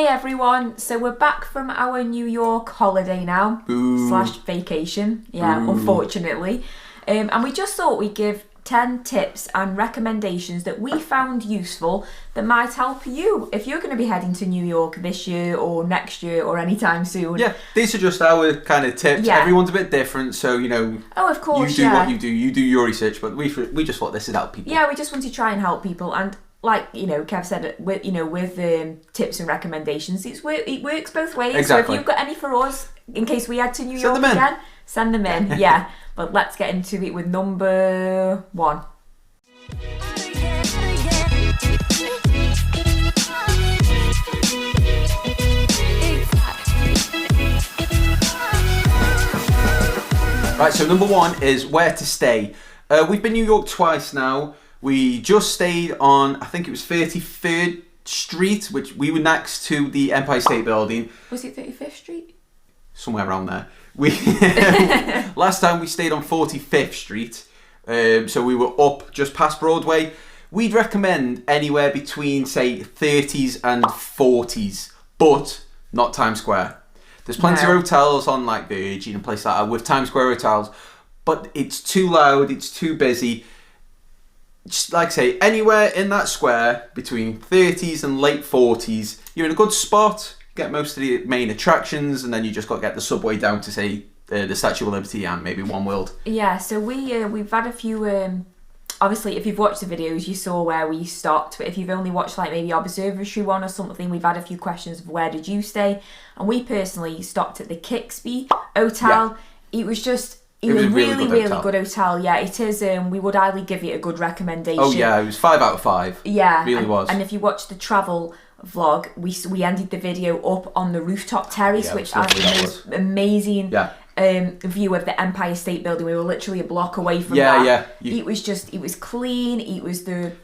everyone, so we're back from our New York holiday now, / vacation, unfortunately. And we just thought we'd give 10 tips and recommendations that we found useful that might help you if you're going to be heading to New York this year or next year or anytime soon. Yeah, these are just our kind of tips. Yeah. Everyone's a bit different, so, you know, of course, you do what you do your research, but we just thought this would help people. Yeah, we just want to try and help people, and like, you know, Kev said, with tips and recommendations, it works both ways. Exactly. So if you've got any for us, in case we head to New York again, send them in. Yeah. But let's get into it with number 1. Right, so number 1 is where to stay. We've been New York twice now. We just stayed on, I think it was 33rd Street, which we were next to the Empire State Building. Was it 35th Street? Somewhere around there. Last time we stayed on 45th Street, so we were up just past Broadway. We'd recommend anywhere between, say, 30s and 40s, but not Times Square. There's plenty of hotels on like Virgin and places like that with Times Square hotels, but it's too loud, it's too busy. Just like I say, anywhere in that square between 30s and late 40s, you're in a good spot. Get most of the main attractions, and then you just got to get the subway down to, say, the Statue of Liberty and maybe One World. Yeah, so we've had a few. Obviously, if you've watched the videos, you saw where we stopped. But if you've only watched like maybe Observatory one or something, we've had a few questions of where did you stay, and we personally stopped at the Kixby Hotel. Yeah. It was just. It was a really good hotel. Yeah, it is. We would highly give it a good recommendation. Oh yeah, it was 5 out of 5. Yeah, it really was. And if you watch the travel vlog, we ended the video up on the rooftop terrace, which has the most amazing view of the Empire State Building. We were literally a block away from that. It was clean.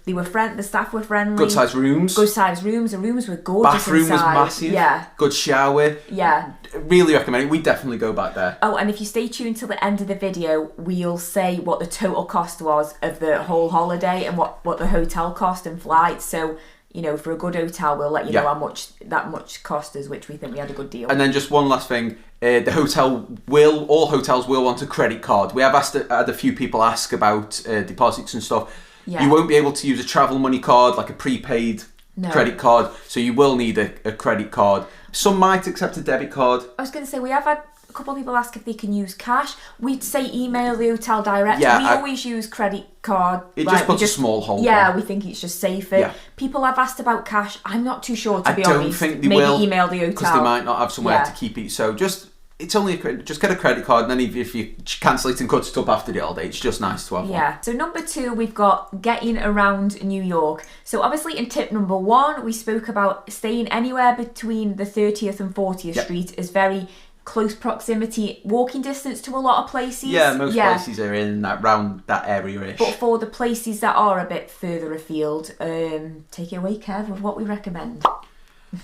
The staff were friendly. Good sized rooms. The rooms were gorgeous. Bathroom inside. was massive. Yeah. Good shower. Yeah. Really recommend it. We definitely go back there. Oh, and if you stay tuned till the end of the video, we'll say what the total cost was of the whole holiday and what the hotel cost and flights. So, you know, for a good hotel, we'll let you know how much that cost us, which we think we had a good deal. And then just one last thing, all hotels will want a credit card. We have had a few people ask about deposits and stuff. Yeah. You won't be able to use a travel money card, like a prepaid credit card, so you will need a credit card. Some might accept a debit card. I was going to say, we have had a couple of people ask if they can use cash. We'd say email the hotel directly. Yeah, we always use credit card. It just puts a small hole. Yeah, we think it's just safer. Yeah. People have asked about cash. I'm not too sure, to be honest. I don't think they Maybe will. Email the hotel. Because they might not have somewhere to keep it. So just get a credit card, and then if you cancel it and cut it up after the holiday, it's just nice to have one. Yeah. So number 2, we've got getting around New York. So obviously in tip number 1, we spoke about staying anywhere between the 30th and 40th Street is very close proximity, walking distance to a lot of places. Yeah, most places are in around that area-ish. But for the places that are a bit further afield, take it away, Kev, with what we recommend.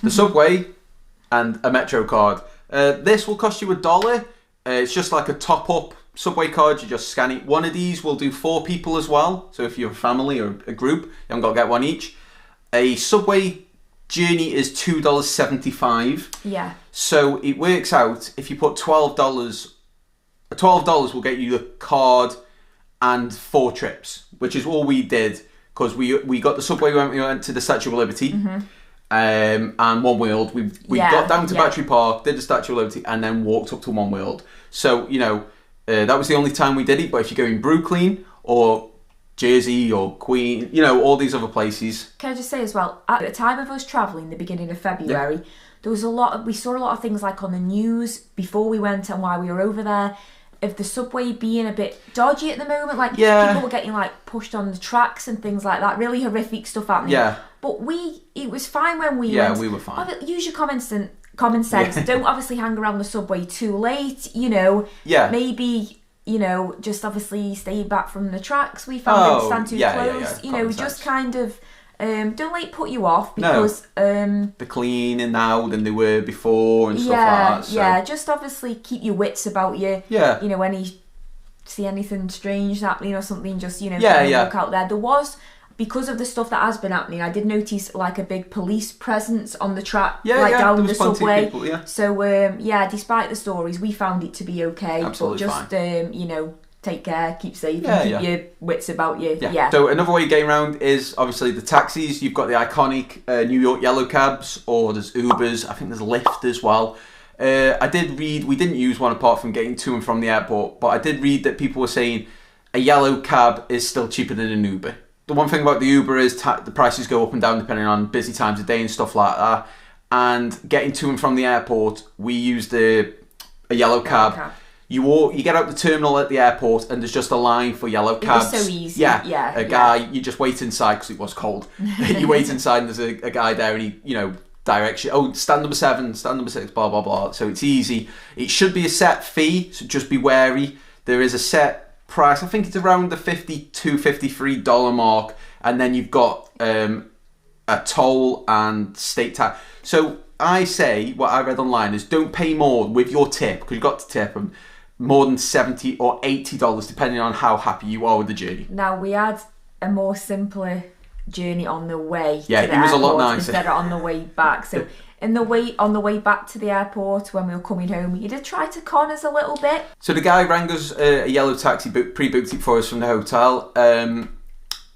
The subway and a Metro card. This will cost you $1. It's just like a top-up subway card. You just scan it. One of these will do 4 people as well. So if you're a family or a group, you haven't got to get one each. A subway journey is $2.75. Yeah. So it works out, if you put $12 will get you the card and 4 trips, which is all we did, because we got the subway when we went to the Statue of Liberty. Mm-hmm. And One World. We got down to Battery Park, did the Statue of Liberty, and then walked up to One World. So, you know, that was the only time we did it. But if you go in Brooklyn or Jersey or Queen, you know, all these other places. Can I just say as well, at the time of us travelling, the beginning of February, there was we saw a lot of things like on the news before we went and while we were over there, of the subway being a bit dodgy at the moment. Like, people were getting like pushed on the tracks and things like that. Really horrific stuff happening. Yeah. But it was fine when we went. Yeah, we were fine. Use your common sense. Don't obviously hang around the subway too late, you know. Yeah. Maybe, you know, just obviously stay back from the tracks. We found them stand too close. You know, just kind of don't let it put you off, because they're cleaner now than they were before and stuff like that. So. Yeah, just obviously keep your wits about you. Yeah. You know, see anything strange happening or something, just, you know, look out there. There was because of the stuff that has been happening, I did notice like a big police presence on the track, Yeah, like yeah, down there the was plenty of subway. people, yeah. So yeah, despite the stories, we found it to be okay. Absolutely but just you know, take care, keep safe, Yeah, and keep yeah. your wits about you. Yeah. Yeah. So another way of getting around is obviously the taxis. You've got the iconic New York yellow cabs, or there's Ubers. I think there's Lyft as well. I did read, we didn't use one apart from getting to and from the airport, but I did read that people were saying a yellow cab is still cheaper than an Uber. The one thing about the Uber is the prices go up and down depending on busy times of day and stuff like that. And getting to and from the airport, we used a yellow cab. You get out the terminal at the airport and there's just a line for yellow cabs. It was so easy. Yeah. A guy, you just wait inside because it was cold. You wait inside and there's a guy there and he, you know, directs you. Oh, stand number 7, stand number 6, blah, blah, blah. So it's easy. It should be a set fee, so just be wary. There is a set price. I think it's around the $52, $53 mark. And then you've got a toll and state tax. So I say, what I read online is don't pay more with your tip, because you've got to tip them, more than $70 or $80, depending on how happy you are with the journey. Now, we had a more simpler journey on the way. Yeah, to the it was a lot airport nicer. instead of on the way back. So on the way back to the airport when we were coming home, he did try to con us a little bit. So the guy rang us a yellow taxi, pre-booked it for us from the hotel.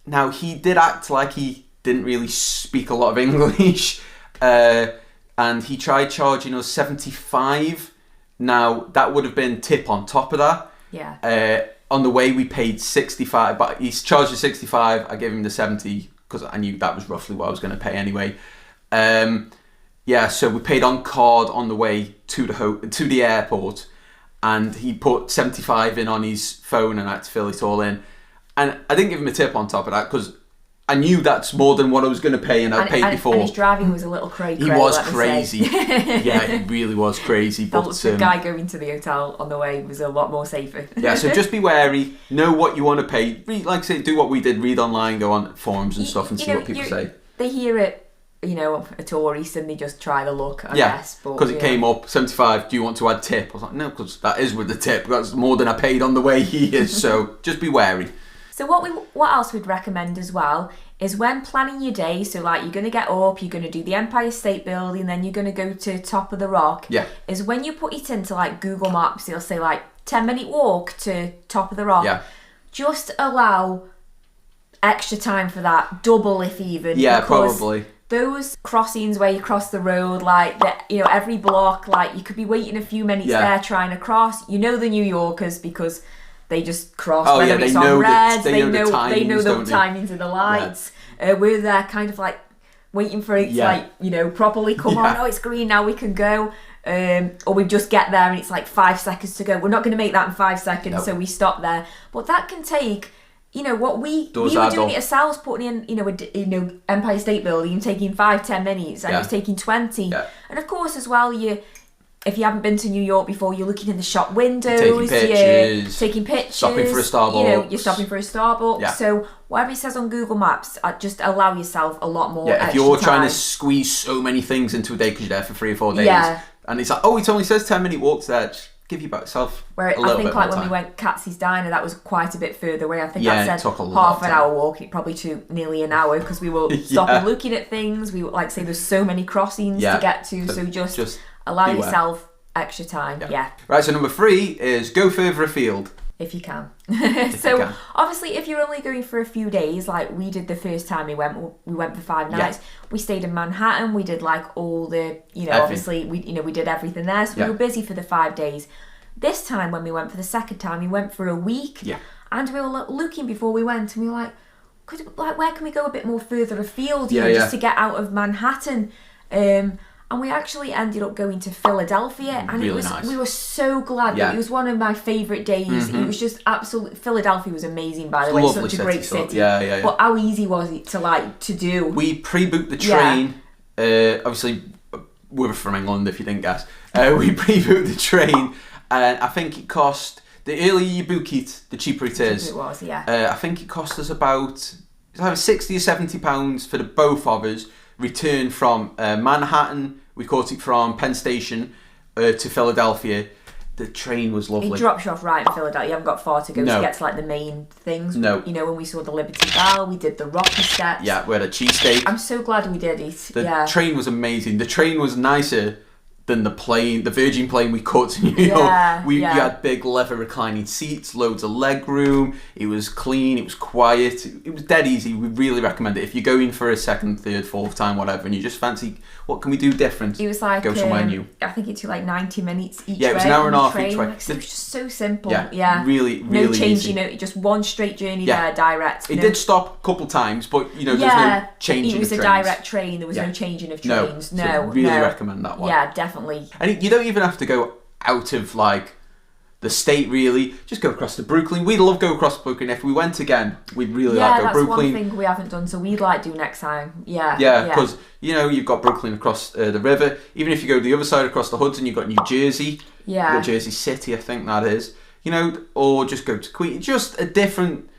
Now he did act like he didn't really speak a lot of English, and he tried charging us $75. Now that would have been tip on top of that. Yeah. On the way we paid $65, but he charged us $65. I gave him the $70 because I knew that was roughly what I was going to pay anyway. Yeah, so we paid on card on the way to the airport, and he put $75 in on his phone, and I had to fill it all in. And I didn't give him a tip on top of that because I knew that's more than what I was going to pay, and I paid before. And his driving was a little crazy. He was crazy. Yeah, he really was crazy. But the guy going to the hotel on the way was a lot more safer. Yeah, so just be wary. Know what you want to pay. Like I say, do what we did. Read online, go on forums and stuff, and see what people say. They hear it, you know, a tourist, and they just try the look, I guess. Because it came up, $75, do you want to add tip? I was like, no, because that is with the tip. That's more than I paid on the way here, so just be wary. So what else we'd recommend as well is when planning your day, so like you're going to get up, you're going to do the Empire State Building, then you're going to go to Top of the Rock. Yeah. Is when you put it into like Google Maps, it'll say like 10-minute walk to Top of the Rock. Yeah. Just allow extra time for that, double if even. Yeah, probably. Those crossings where you cross the road, like every block, like you could be waiting a few minutes there trying to cross. You know the New Yorkers because they just cross, whether it's on red, they know the timings of the lights. Yeah. We're there kind of like waiting for it to properly come on. Oh, it's green, now we can go. Or we just get there and it's like 5 seconds to go. We're not going to make that in 5 seconds, so we stop there. But that can take, what we were doing it ourselves, putting in, Empire State Building, taking 5-10 minutes, and it was taking 20. Yeah. And of course, as well, if you haven't been to New York before, you're looking in the shop windows, you're taking pictures, stopping for a Starbucks. You're stopping for a Starbucks. Yeah. So whatever it says on Google Maps, just allow yourself a lot more. Yeah, if you're trying to squeeze so many things into a day because you're there for 3 or 4 days, and it's like, oh, it only says 10-minute walks there. Just give you yourself a little bit more time. I think like when we went Katz's Diner, that was quite a bit further away. I think I said took a half an hour walk. It probably took nearly an hour because we were stopping, looking at things. We like say there's so many crossings to get to, so just allow yourself extra time. Yeah. Right, so number 3 is go further afield. If you can. Obviously, if you're only going for a few days, like we did the first time we went for 5 nights. We stayed in Manhattan. We did like all the, obviously we did everything there. So we were busy for the 5 days. This time when we went for the second time, we went for a week. Yeah. And we were looking before we went, and we were like, where can we go a bit more further afield, just to get out of Manhattan? And we actually ended up going to Philadelphia, and really nice. We were so glad. It was one of my favourite days. Mm-hmm. It was just absolutely, Philadelphia was amazing, by the way. Such a great city. Yeah. But how easy was it to do? We pre-booked the train. Obviously, we're from England, if you didn't guess. We pre-booked the train, and I think it cost, the earlier you book it, the cheaper it is. It was, yeah. I think it cost us about £60 or £70 for the both of us. Return from Manhattan. We caught it from Penn Station to Philadelphia. The train was It lovely. drops you off right in Philadelphia. You haven't got far to go No. to get to like the main things. No. You know, when we saw the Liberty Bell, we did the Rocky steps. Yeah, we had a cheesesteak. I'm so glad we did it. The train was amazing. The train was nicer than the Virgin plane we caught to New York. You had big leather reclining seats, loads of leg room. It was clean, it was quiet. It was dead easy. We really recommend it. If you're going for a second, third, fourth time, whatever, and you just fancy, what can we do different? It was like, go somewhere new. I think it took like 90 minutes each way. Yeah, it was an hour and a half each way. Like, so it was just so simple. Yeah, really, no really change, easy. you know, just one straight journey there, direct. It did stop a couple times, but there's no changing of trains. It was a direct train. There was no changing of trains. No, so really recommend that one. Yeah, definitely. And you don't even have to go out of like the state, really. Just go across to Brooklyn. We'd love to go across Brooklyn. If we went again, we'd really like to go Brooklyn. Yeah, that's one thing we haven't done, so we'd like to do next time. Yeah, because you've got Brooklyn across the river. Even if you go the other side across the Hudson, you've got New Jersey. Yeah, you've got Jersey City, I think that is. Or just go to Queen. Just a different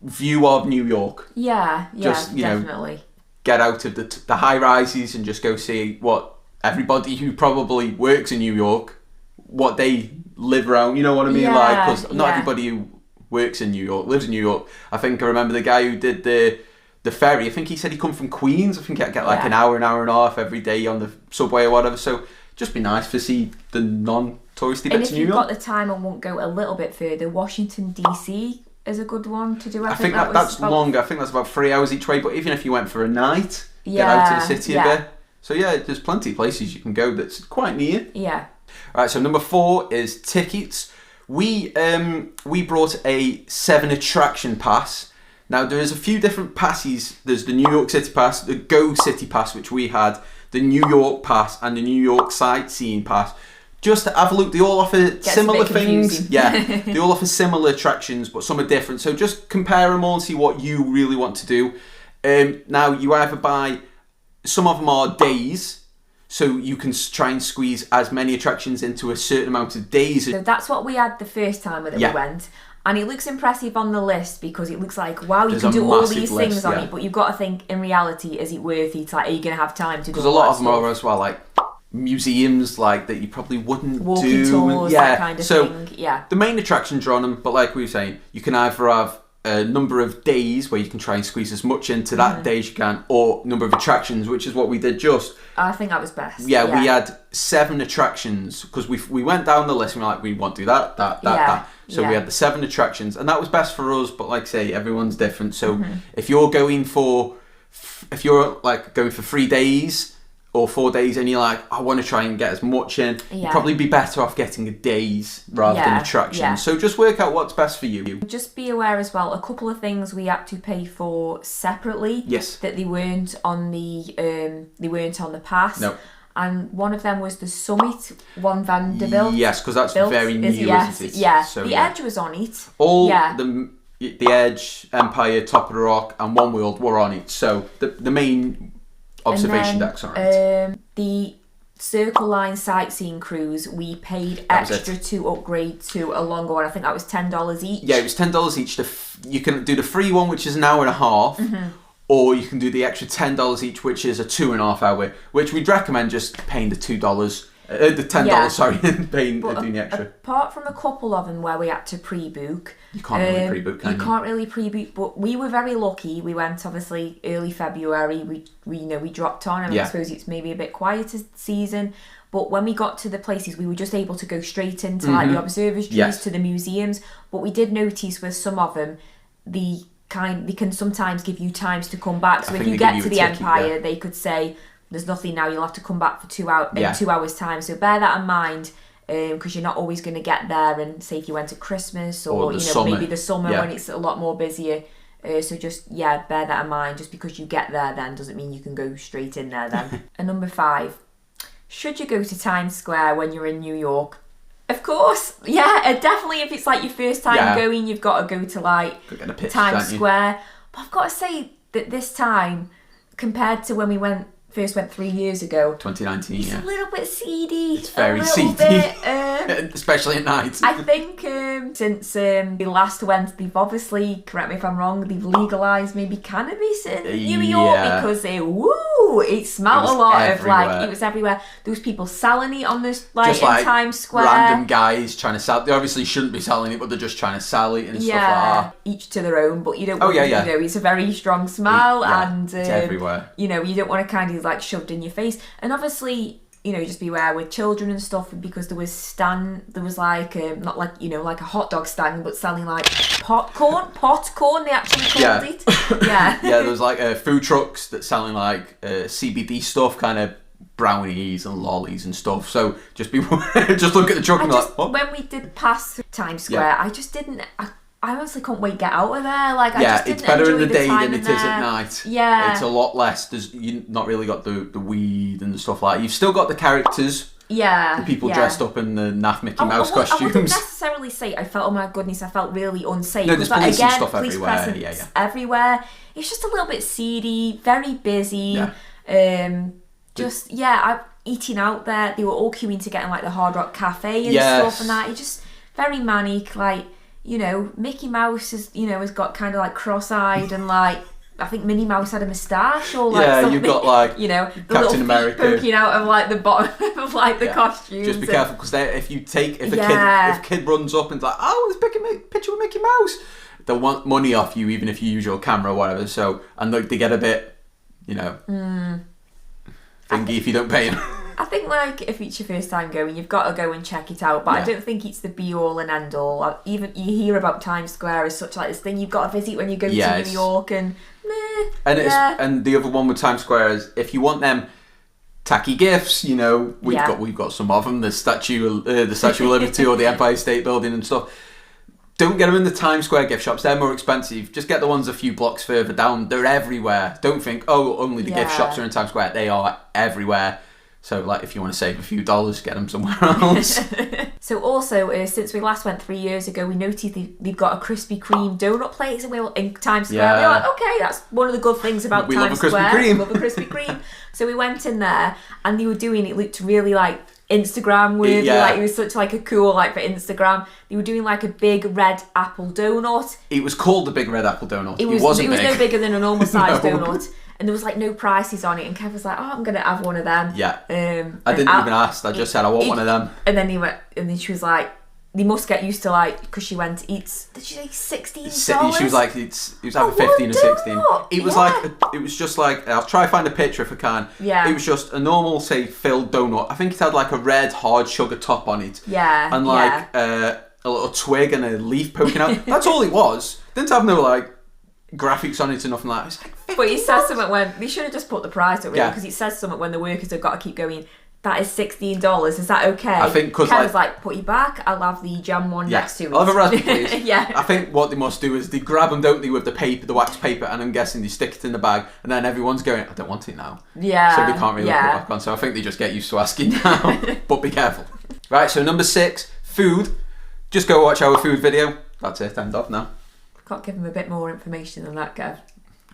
view of New York. Yeah, definitely. Get out of the high rises and just go see what everybody who probably works in New York, what they live around. You know what I mean? Because not everybody who works in New York lives in New York. I think I remember the guy who did the ferry. I think he said he come from Queens. I think he'd get like an hour and a half every day on the subway or whatever. So just be nice to see the non-touristy bits of New York. And if you've got the time and won't go a little bit further, Washington DC is a good one to do. I think that's longer. I think that's about 3 hours each way. But even if you went for a night, get out to the city a bit. So there's plenty of places you can go that's quite near. Yeah. All right. So number 4 is tickets. We brought a 7 attraction pass. Now there's a few different passes. There's the New York City Pass, the Go City Pass, which we had, the New York Pass, and the New York Sightseeing Pass. Just to have a look, they all offer similar things. Yeah, they all offer similar attractions, but some are different. So just compare them all and see what you really want to do. Now you either buy, some of them are days, so you can try and squeeze as many attractions into a certain amount of days. So that's what we had the first time that we went. And it looks impressive on the list because it looks like, wow, you can do all these things on it, but you've got to think, in reality, is it worth it? Like, are you going to have time to do all that? Because a lot of them are as well, like museums like that you probably wouldn't walking tours, that kind of thing. Yeah. The main attractions are on them, but like we were saying, you can either have a number of days where you can try and squeeze as much into that day as you can, or number of attractions, which is what we did just. I think that was best. Yeah, we had 7 attractions because we went down the list and we were like, we want to do that. So we had the 7 attractions, and that was best for us. But like I say, everyone's different. So if you're going for 3 days or 4 days, and you're like, I want to try and get as much in, you'd probably be better off getting a days rather than attractions. Yeah. So just work out what's best for you. Just be aware as well, a couple of things we had to pay for separately. Yes. That they weren't on the pass. No. And one of them was the Summit, one Vanderbilt. Yes, because that's very new, isn't it? Yeah. So, the Edge was on it. The Edge, Empire, Top of the Rock, and One World were on it. So the main observation decks are on it. The Circle Line sightseeing cruise, we paid extra to upgrade to a longer one. I think that was $10 each. Yeah, it was $10 each. You can do the free one, which is an hour and a half. Or you can do the extra $10 each, which is a 2.5 hour, which we'd recommend just paying the $10, and paying doing the extra. Apart from a couple of them where we had to pre-book, you can't really pre-book, can you? You can't really pre-book, but we were very lucky. We went obviously early February. We dropped on, and I suppose it's maybe a bit quieter season. But when we got to the places, we were just able to go straight into like the observatories, to the museums. But we did notice with some of them, they can sometimes give you times to come back. So if you get to the Empire, they could say, there's nothing now, you'll have to come back for 2 hours in 2 hours time. So bear that in mind, because you're not always going to get there. And say if you went at Christmas or maybe the summer when it's a lot more busier. So just bear that in mind. Just because you get there then doesn't mean you can go straight in there then. And number 5, should you go to Times Square when you're in New York? Of course, definitely. If it's like your first time going, you've got to go to Times Square. But I've got to say that this time, compared to when we first went 3 years ago, 2019, it's a little bit seedy. It's very seedy, especially at night. I think since we last went, they've obviously, correct me if I'm wrong, they've legalised maybe cannabis in New York because Oh, it smelled a lot everywhere. of like, it was everywhere. There was people selling it on this, like, just in like Times Square. random guys trying to sell. They obviously shouldn't be selling it, but they're just trying to sell it and stuff like that. Each to their own, but you don't. Oh, yeah. You know, it's a very strong smell, and it's everywhere. You know, you don't want to kind of like shoved in your face, and obviously, you know, just beware with children and stuff, because there was like not like, you know, like a hot dog stand, but selling like popcorn. They actually called it. Yeah. Yeah, there was like food trucks that selling like CBD stuff, kind of brownies and lollies and stuff. So just look at the truck and be like, what? When we did pass through Times Square, I just didn't. I honestly couldn't wait to get out of there. Like, I just didn't it's better enjoy in the day time than it is at night. Yeah, it's a lot less. You've not really got the weed and the stuff like that. You've still got the characters. Yeah, the people dressed up in the naff Mickey Mouse costumes. I wouldn't necessarily say I felt, oh my goodness, I felt really unsafe. No, there's police and stuff police everywhere. presence everywhere. It's just a little bit seedy, very busy. Just I'm eating out there. They were all queuing to get in like the Hard Rock Cafe and stuff and that. It's just very manic. Like, you know, Mickey Mouse has got kind of like cross-eyed, and like I think Minnie Mouse had a moustache or like something. You've got like, you know, the Captain little America feet poking out of like the bottom of like the costumes. Just be careful, because if a kid runs up and's like, oh, let's pick a picture with Mickey Mouse, they'll want money off you even if you use your camera or whatever. So, and they get a bit, you know, thingy if you don't pay them. I think like if it's your first time going, you've got to go and check it out. But I don't think it's the be all and end all. Even you hear about Times Square as such like this thing you've got to visit when you go to New York, and and the other one with Times Square is, if you want them tacky gifts, you know, we've got some of them. The Statue of Liberty or the Empire State Building and stuff. Don't get them in the Times Square gift shops. They're more expensive. Just get the ones a few blocks further down. They're everywhere. Don't think, oh, only the gift shops are in Times Square. They are everywhere. So, like, if you want to save a few dollars, get them somewhere else. So, also, since we last went 3 years ago, we noticed they've got a Krispy Kreme donut place in Times Square. We were like, okay, that's one of the good things about Times Square. We love a Krispy Kreme. So we went in there, and they were doing it. Looked really like Instagram worthy. Like, it was such like a cool, like, for Instagram. They were doing like a big red apple donut. It was called the big red apple donut. It was no bigger than a normal size donut. And there was like no prices on it, and Kev was like, "Oh, I'm gonna have one of them." Yeah. I didn't even ask. I just said I want one of them. And then then she was like, "They must get used to like," because she went, "It's." Did she say $16? She was like, "It was either 15 or 16." It was it was just like, I'll try to find a picture if I can. Yeah. It was just a normal, say, filled donut. I think it had like a red hard sugar top on it. Yeah. And like a little twig and a leaf poking out. That's all it was. Didn't have no like graphics on it or nothing like that. It's like $15. But it says something when they should have just put the price up, really, because it says something when the workers have got to keep going. That is $16. Is that okay? I think because Kev was like, put you back. I'll have the jam one next to it. I'll have a raspberry, please. Yeah. I think what they must do is they grab them, don't they, with the paper, the wax paper, and I'm guessing they stick it in the bag, and then everyone's going, I don't want it now. Yeah. So they can't really put it back on. So I think they just get used to asking now. But be careful. Right. So number 6, food. Just go watch our food video. That's it. End off now. Can't give them a bit more information than that, Kev.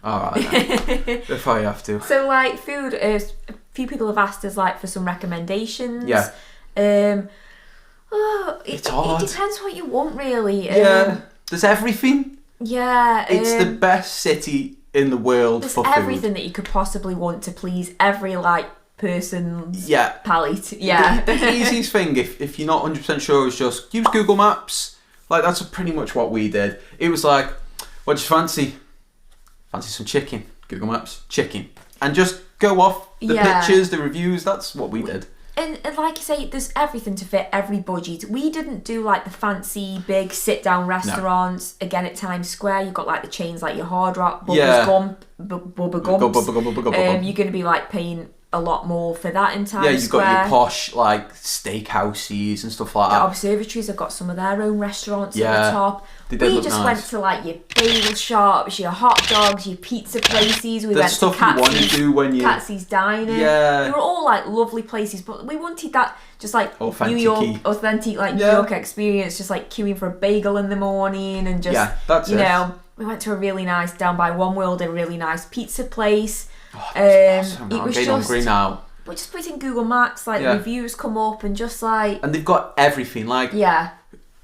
Alright then. If I have to. So like food, a few people have asked us like for some recommendations. Yeah. It's hard. It depends what you want, really. There's everything. Yeah. It's the best city in the world for food. There's everything that you could possibly want to please every like person's palate. Yeah. The easiest thing, if you're not 100% sure, is just use Google Maps. Like, that's pretty much what we did. It was like, what do you fancy? Fancy some chicken. Google Maps, chicken. And just go off the pictures, the reviews. That's what we did. And like you say, there's everything to fit every budget. We didn't do like the fancy, big sit-down restaurants. No. Again, at Times Square, you've got like the chains like your Hard Rock, Bubba Gumps. You're going to be like paying a lot more for that in Times Square. Yeah, you've got your posh like steakhouses and stuff like that. The observatories have got some of their own restaurants at the top. We just went to like your bagel shops, your hot dogs, your pizza places. We went to Catsy's Diner. Yeah. They were all like lovely places, but we wanted that just like authentic New York experience, just like queuing for a bagel in the morning and just we went to a really nice, down by One World, a really nice pizza place. Oh, that's awesome. I'm getting hungry now. But just put in Google Maps, like reviews come up and just like... And they've got everything, like... Yeah.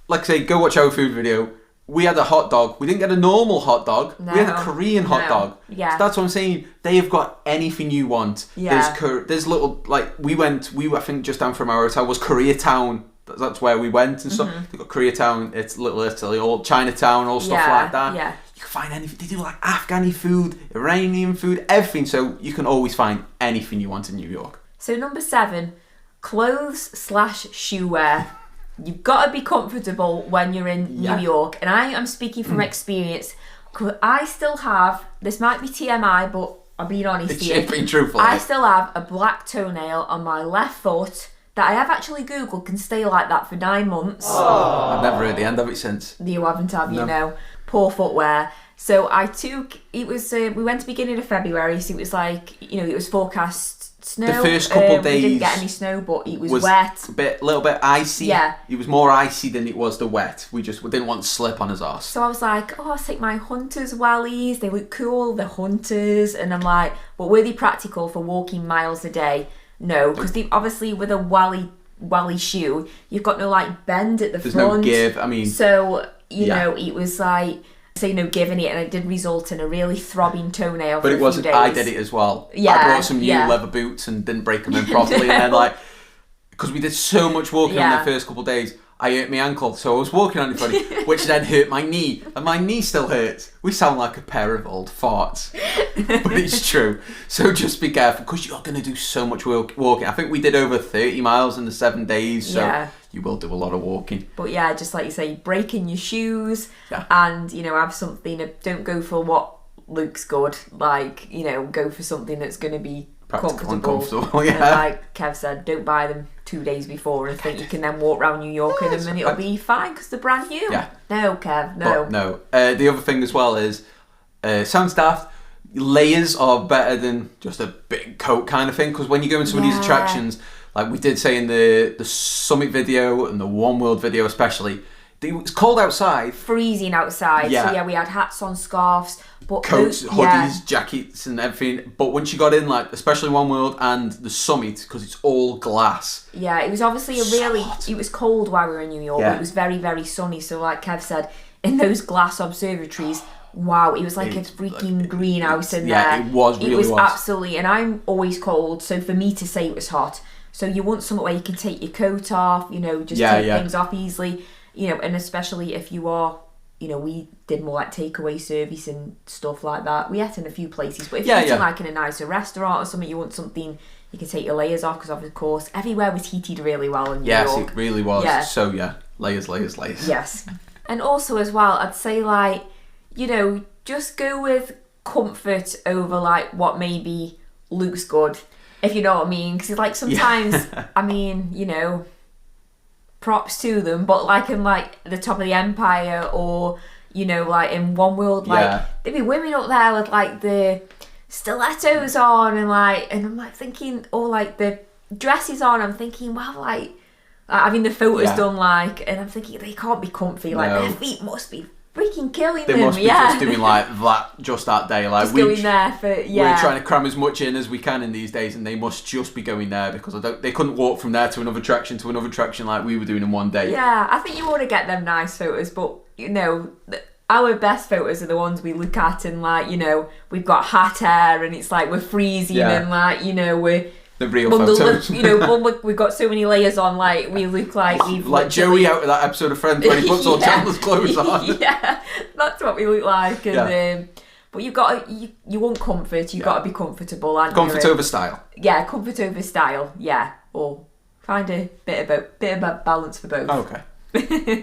Like I say, go watch our food video. we had a hot dog. We didn't get a normal hot dog. No, we had a Korean hot dog. Yeah. So that's what I'm saying. They've got anything you want. Yeah. There's little, like, I think just down from our hotel was Koreatown. That's where we went and stuff. They've got Koreatown, it's Little Italy, all Chinatown, all stuff like that. Yeah. You can find anything. They do like Afghani food, Iranian food, everything. So you can always find anything you want in New York. So number 7, clothes/shoe wear. You've got to be comfortable when you're in New York. And I am speaking from experience. I still have, this might be TMI, but I'm being honest here. It's being truthful. I still have a black toenail on my left foot that I have actually Googled can stay like that for 9 months. Oh. I've never heard the end of it since. You haven't, have you? No. No. Poor footwear. So I took, it was, we went to beginning of February, so it was like, it was forecast snow. The first couple of days we didn't get any snow, but it was wet. A little bit icy. Yeah. It was more icy than it was the wet. We didn't want to slip on his arse. So I was like, I'll take my Hunters wellies. They look cool, the Hunters. And I'm like, but were they practical for walking miles a day? No, because obviously with a welly shoe, you've got no like bend at the There's front. no give. I mean, so it was like, giving it, and it did result in a really throbbing toenail. But for it wasn't. a few days. I did it as well. Yeah, I brought some new leather boots and didn't break them in properly, No. and then because we did so much walking on Yeah. the first couple of days, I hurt my ankle, so I was walking on it funny, which then hurt my knee, and my knee still hurts. We sound like a pair of old farts, but it's true. So just be careful, because you're going to do so much walking. I think we did over 30 miles in the 7 days, so you will do a lot of walking. But yeah, just like you say, break in your shoes, Yeah. and have something. Don't go for what looks good. Like go for something that's going to be Practical and comfortable. comfortable. Yeah. And like Kev said, don't buy them 2 days before and think you can then walk around New York in them and it'll be fine because they're brand new. Yeah. No, Kev, no. But no. The other thing as well is, sounds daft, layers are better than just a big coat kind of thing, because when you go in some of these attractions, like we did say in the Summit video and the One World video especially, it's cold outside. Freezing outside. Yeah. So we had hats on, scarves, but Coats, hoodies, jackets and everything. But once you got in, like especially One World and the Summit, because it's all glass. Yeah, it was obviously it was cold while we were in New York. Yeah. It was very, very sunny. So like Kev said, in those glass observatories, wow, it was like a freaking greenhouse in there. Yeah, it was really was. Absolutely, and I'm always cold, so for me to say it was hot. So you want somewhere where you can take your coat off, just take things off easily, and especially if you are, we did more like takeaway service and stuff like that. We ate in a few places, but if you're eating like in a nicer restaurant or something, you want something you can take your layers off, because of course everywhere was heated really well in New York. Yes, it really was. Yeah. So layers. Yes. And also as well, I'd say like, just go with comfort over like what maybe looks good, if you know what I mean. Because like sometimes, I mean, props to them, but like in like the top of the Empire or like in One World, like there'd be women up there with like the stilettos on and I'm like thinking, or like the dresses on. I'm thinking, wow, like having the photos done, and I'm thinking they can't be comfy. Like their feet must be freaking killing them. They must be just doing like that just that day. Like just going there for we're trying to cram as much in as we can in these days, and they must just be going there because they couldn't walk from there to another attraction like we were doing in one day. Yeah, I think you want to get them nice photos, but our best photos are the ones we look at and like we've got hat hair and it's like we're freezing and like we're the real photos. We've got so many layers on, like we look like we've like Joey out of that episode of Friends when he puts all Chandler's clothes on. Yeah, that's what we look like. And but you've got you want comfort. You've got to be comfortable. And comfort over style. Yeah, comfort over style. Yeah, or find a bit of a balance for both. Okay.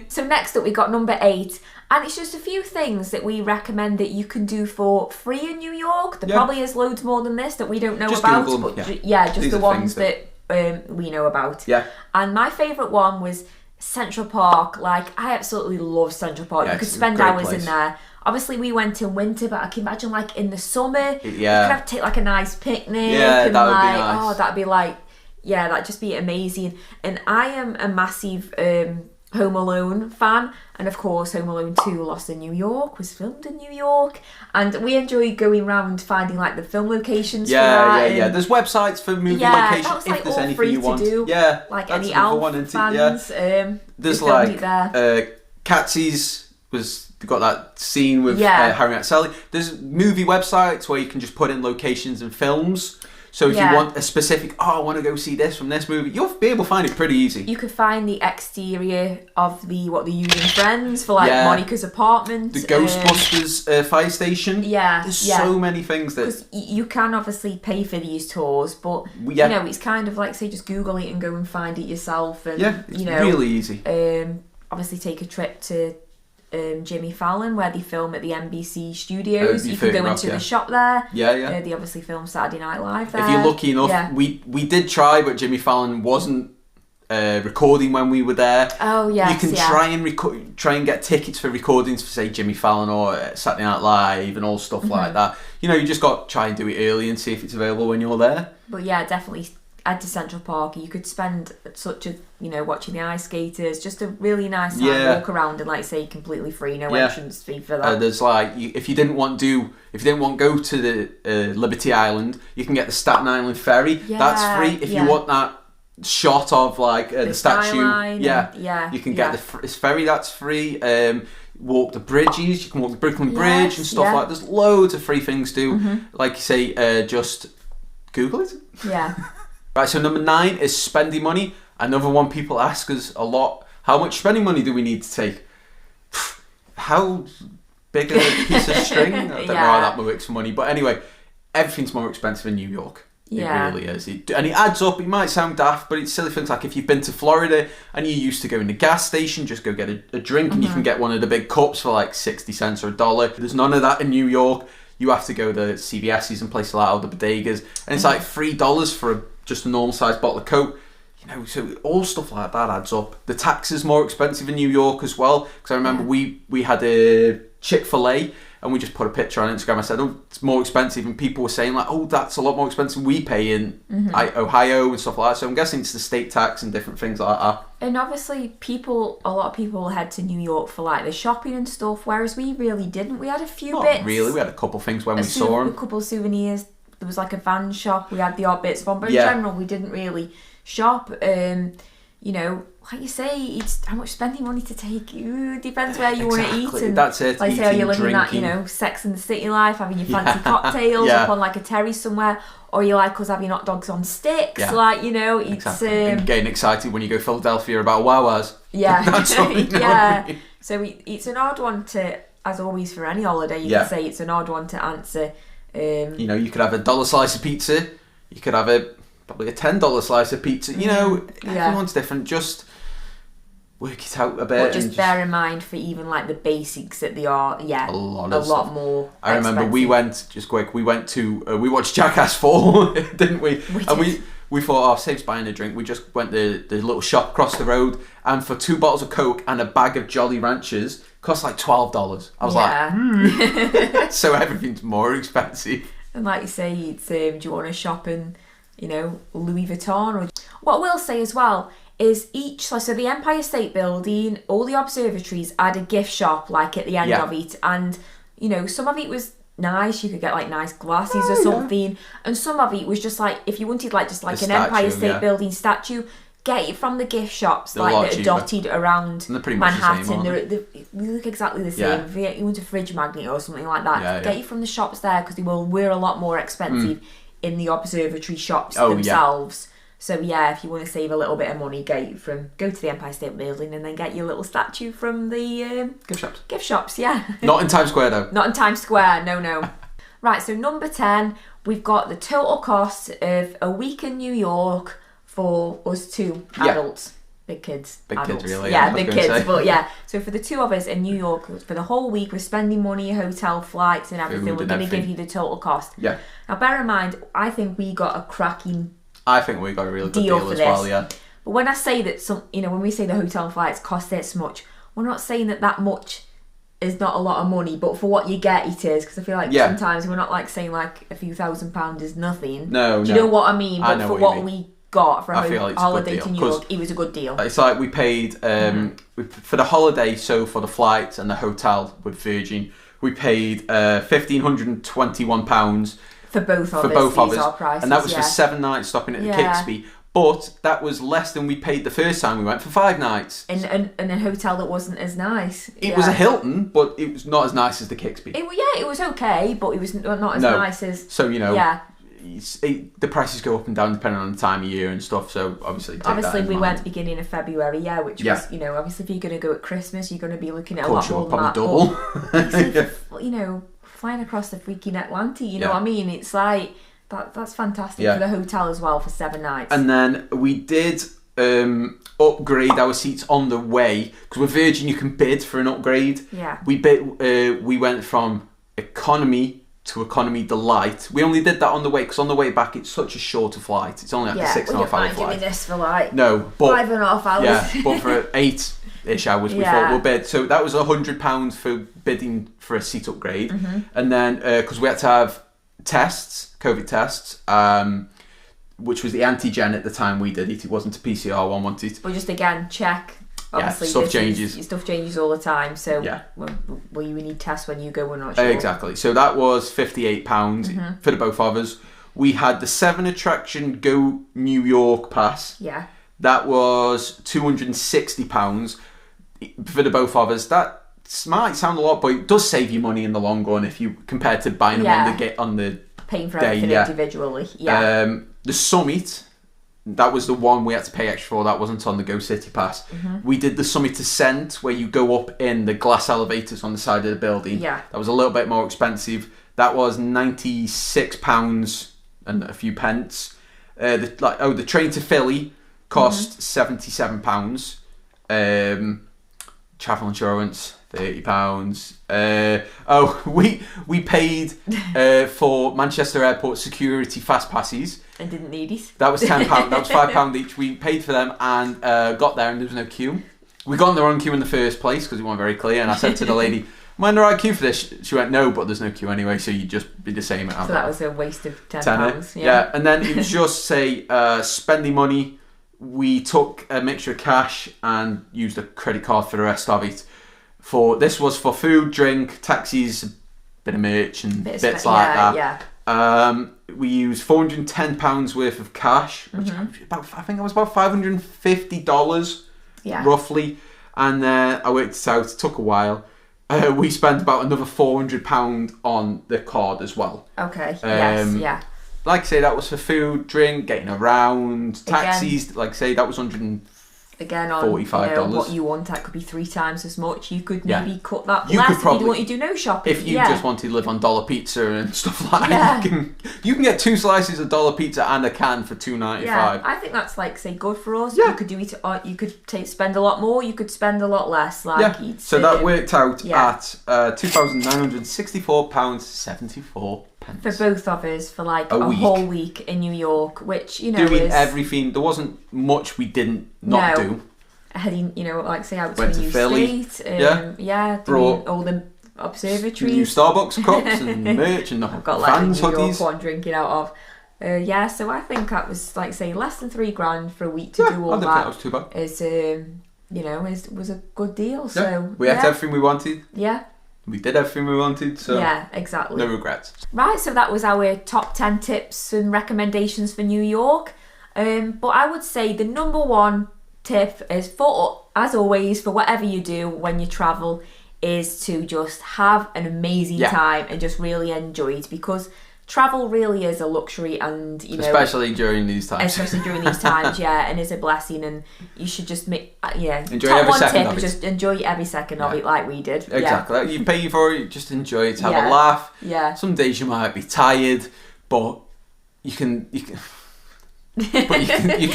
So next up we got number 8, and it's just a few things that we recommend that you can do for free in New York. There probably is loads more than this that we don't know just about, Google them, but just These the are ones that we know about. Yeah. And my favourite one was Central Park. Like I absolutely love Central Park. You could spend hours in there. Obviously we went in winter, but I can imagine like in the summer, you could have take like a nice picnic. Yeah, and that would like, be nice. oh, that'd be like, that'd just be amazing. And I am a massive Home Alone fan, and of course Home Alone 2 Lost in New York was filmed in New York, and we enjoy going around finding like the film locations for that. There's websites for movie locations that was, like, if there's all anything free you want. to do. Yeah, like that's any another Alf one, isn't it? fans. There's like Katsy's got that scene with Harry Met Sally. There's movie websites where you can just put in locations and films. So if you want a specific, I want to go see this from this movie, you'll be able to find it pretty easy. You could find the exterior of what they're using Friends for, like, Monica's apartment. The Ghostbusters fire station. Yeah. There's so many things that... Because you can obviously pay for these tours, but, you know, it's kind of like, say, just Google it and go and find it yourself. And, it's really easy. Obviously take a trip to... Jimmy Fallon, where they film at the NBC studios. You can go into the shop there. They obviously film Saturday Night Live there. If you're lucky enough, we did try, but Jimmy Fallon wasn't recording when we were there. Oh yeah, you can try and get tickets for recordings for, say, Jimmy Fallon or Saturday Night Live and all stuff like that. You know, you just got to try and do it early and see if it's available when you're there. But yeah, definitely head to Central Park. You could spend watching the ice skaters, just a really nice time, walk around, and, like, say, completely free, no entrance fee for that. There's like, if you didn't want to go to the Liberty Island, you can get the Staten Island ferry. That's free. If you want that shot of, like, the statue, you can get this ferry. That's free. Walk the bridges. You can walk the Brooklyn Bridge and stuff like that. There's loads of free things to do. Like you say, just Google it. Yeah. Right, so number 9 is spending money. Another one people ask us a lot. How much spending money do we need to take? How big a piece of string? I don't know how that works for money. But anyway, everything's more expensive in New York. It really is. And it adds up. It might sound daft, but it's silly things like if you've been to Florida and you used to go in the gas station, just go get a drink and you can get one of the big cups for like 60 cents or $1. There's none of that in New York. You have to go to CVS's and places like the bodegas. And it's like $3 for just a normal sized bottle of Coke. You know, so all stuff like that adds up. The tax is more expensive in New York as well. Because I remember we had a Chick-fil-A and we just put a picture on Instagram. I said, it's more expensive. And people were saying, like, that's a lot more expensive we pay in Ohio and stuff like that. So I'm guessing it's the state tax and different things like that. And obviously a lot of people head to New York for, like, the shopping and stuff, whereas we really didn't. We had a few bits. Not really. We had a couple of things when we saw them. A couple of souvenirs. There was, like, a van shop. We had the odd bits from, but in general, we didn't really shop. You know, like you say, it's how much spending money to take. It depends where you want to eat. And that's it. Like, say, you're living drinking. that, Sex and the City life, having your fancy cocktails up on, like, a terrace somewhere, or you like us having hot dogs on sticks. Like, it's and getting excited when you go Philadelphia about Wawa's. That's So it's an odd one to, as always for any holiday, you can say it's an odd one to answer. You could have a $1 slice of pizza. You could have probably a $10 slice of pizza. Everyone's different. Just work it out a bit. But just bear in mind for even, like, the basics that they are, a lot more. I remember we went we watched Jackass 4, didn't we? We thought, saves buying a drink. We just went to the little shop across the road, and for 2 bottles of Coke and a bag of Jolly Ranchers, cost like $12. I was like, so everything's more expensive. And like you say, it's, do you want to shop in, Louis Vuitton? Or what I will say as well is so the Empire State Building, all the observatories had a gift shop, like, at the end of it, and some of it was nice. You could get, like, nice glasses or something, and some of it was just like, if you wanted, like, just like an Empire State Building statue, get it from the gift shops, they're like, that are dotted around Manhattan. They look exactly the same. If you want a fridge magnet or something like that, get it from the shops there, because we're a lot more expensive in the observatory shops themselves. So if you want to save a little bit of money, go to the Empire State Building and then get your little statue from the gift shops. Not in Times Square though. Not in Times Square, no. Right, so number 10, we've got the total cost of a week in New York for us two adults. Big kids. Big adults. kids, really. Yeah, big kids. But so for the two of us in New York, for the whole week, we're spending money, hotel, flights and everything. We're going to give you the total cost. Yeah. Now, bear in mind, I think we got a cracking I think we got a really good deal as well, But when I say that when we say the hotel and flights cost this much, we're not saying that much is not a lot of money, but for what you get, it is. Because I feel like sometimes we're not, like, saying, like, a few £1,000 is nothing. No, Do you know what I mean? But for what we got for a like holiday to New York, it was a good deal. It's like we paid for the holiday, so for the flight and the hotel with Virgin, we paid £1,521 for both of us. And that was for 7 nights stopping at the Kixby. But that was less than we paid the first time we went for 5 nights. In a hotel that wasn't as nice. It was a Hilton, but it was not as nice as the Kixby. It was okay, but it was not as nice as... So, the prices go up and down depending on the time of year and stuff, so obviously we went beginning of February, which was, obviously if you're going to go at Christmas, you're going to be looking at a lot more than that. Double. Flying across the freaking Atlantic, you know what I mean? It's like... That's fantastic for the hotel as well for 7 nights. And then we did upgrade our seats on the way, because with Virgin you can bid for an upgrade. Yeah. We went from economy to economy delight. We only did that on the way, because on the way back it's such a shorter flight. It's only like a 6.5 hour flight. Doing this for like 5.5 hours. Yeah, but for 8-ish hours we thought we'll bid. So that was £100 for bidding for a seat upgrade. And then because we had to have COVID tests, which was the antigen at the time we did it. It wasn't a PCR one, wanted it. But just again, check. Obviously, stuff changes. Stuff changes all the time. So, will you need tests when you go? We're not sure. Exactly. So that was £58 for the both of us. We had the 7 attraction Go New York pass. Yeah. That was £260 for the both of us. That might sound a lot, but it does save you money in the long run if you compared to buying them on the paying for day, everything individually. Yeah. The Summit, that was the one we had to pay extra for. That wasn't on the Go City Pass. We did the Summit Ascent, where you go up in the glass elevators on the side of the building. Yeah. That was a little bit more expensive. That was £96 and a few pence. The train to Philly cost £77. Travel insurance, £30. We paid for Manchester Airport security fast passes. And didn't need it. That was £10. That was £5 each. We paid for them and got there and there was no queue. We got in the wrong queue in the first place because we weren't very clear. And I said to the lady, "Am I in the right queue for this?" She went, "No, but there's no queue anyway, so you just be the same." So that was a waste of £10. Yeah, and then it was just spending money. We took a mixture of cash and used a credit card for the rest of it. This was for food, drink, taxis, a bit of merch and bits like that. Yeah. We used £410 worth of cash, which I think it was about $550 roughly. And then I worked it out. It took a while. We spent about another £400 on the card as well. Okay. Yes. Like I say, that was for food, drink, getting around, taxis. Like I say, that was $145. Again, on what you want, that could be 3 times as much. You could maybe cut that less if you want to do no shopping. If you just wanted to live on dollar pizza and stuff like that, you can get 2 slices of dollar pizza and a can for $2.95. Yeah, I think that's good for us. You could do it. You could spend a lot more. You could spend a lot less. So that worked out at £2,964.74. For both of us, for like a whole week in New York, which doing everything. There wasn't much we didn't do. Heading, like say out to Went a to new Philly. doing Brought all the observatories, new Starbucks cups and merch and I've got fans New York hoodies. one drinking out of. So I think that was say less than £3,000 for a week to do all I don't think that was too bad. Was a good deal. Yeah. So we had everything we wanted. Yeah. We did everything we wanted, so exactly. No regrets. Right, so that was our top 10 tips and recommendations for New York. But I would say the number one tip is as always, for whatever you do when you travel, is to just have an amazing time and just really enjoy it, because travel really is a luxury, and especially during these times. And is a blessing, and you should just enjoy every second of it. Just enjoy every second of it, like we did. Exactly. You pay for it, just enjoy it, have a laugh. Yeah. Some days you might be tired, but you can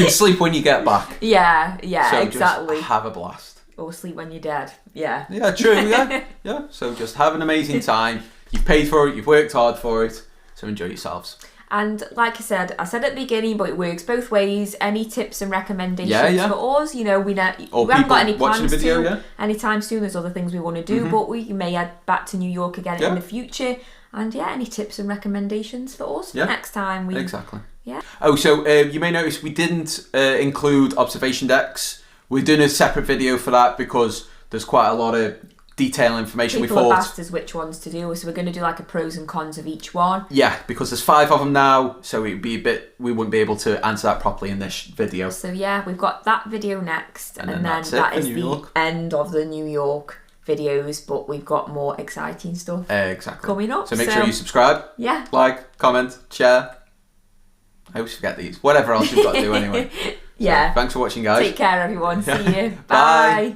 sleep when you get back. Yeah, so exactly. Just have a blast. Or sleep when you're dead. Yeah. Yeah, true. Yeah. So just have an amazing time. You've paid for it. You've worked hard for it. So enjoy yourselves. And like I said at the beginning, but it works both ways. Any tips and recommendations for us? We haven't got any plans anytime soon. There's other things we want to do, but we may head back to New York again in the future. And any tips and recommendations for us for next time? Exactly. Yeah. Oh, so you may notice we didn't include observation decks. We're doing a separate video for that because there's quite a lot of detailed information. People We have thought, asked us which ones to do, so we're going to do like a pros and cons of each one. yeah, because there's 5 of them now, so it'd be we wouldn't be able to answer that properly in this video. So yeah, we've got that video next, and then that's that it for is New the York. end of the New York videos, but we've got more exciting stuff Exactly. coming up. So make sure you subscribe, yeah, like, comment, share. I always forget these. Whatever else you've got to do anyway. yeah. So, thanks for watching, guys. Take care, everyone. See you. Bye. Bye.